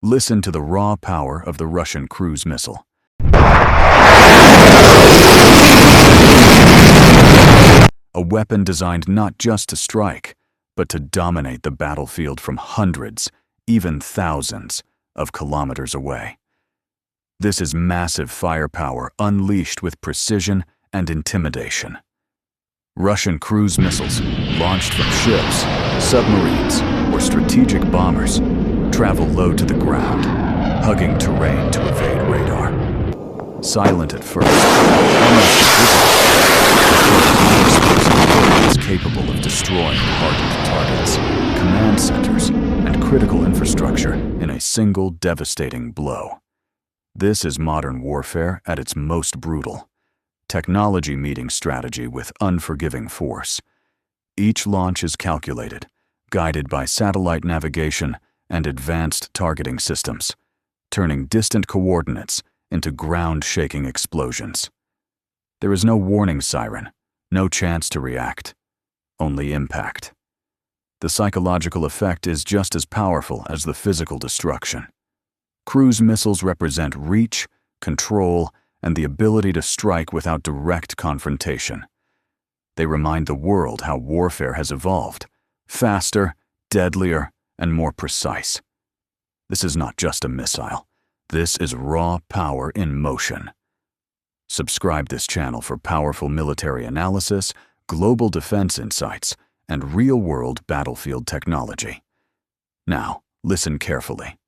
Listen to the raw power of the Russian cruise missile. A weapon designed not just to strike, but to dominate the battlefield from hundreds, even thousands, of kilometers away. This is massive firepower unleashed with precision and intimidation. Russian cruise missiles, launched from ships, submarines, or strategic bombers, travel low to the ground, hugging terrain to evade radar. Silent at first, almost invisible, is capable of destroying hardened targets, command centers, and critical infrastructure in a single devastating blow. This is modern warfare at its most brutal. Technology meeting strategy with unforgiving force. Each launch is calculated, guided by satellite navigation and advanced targeting systems, turning distant coordinates into ground-shaking explosions. There is no warning siren, no chance to react, only impact. The psychological effect is just as powerful as the physical destruction. Cruise missiles represent reach, control, and the ability to strike without direct confrontation. They remind the world how warfare has evolved, faster, deadlier, and more precise. This is not just a missile. This is raw power in motion. Subscribe this channel for powerful military analysis, global defense insights, and real-world battlefield technology. Now, listen carefully.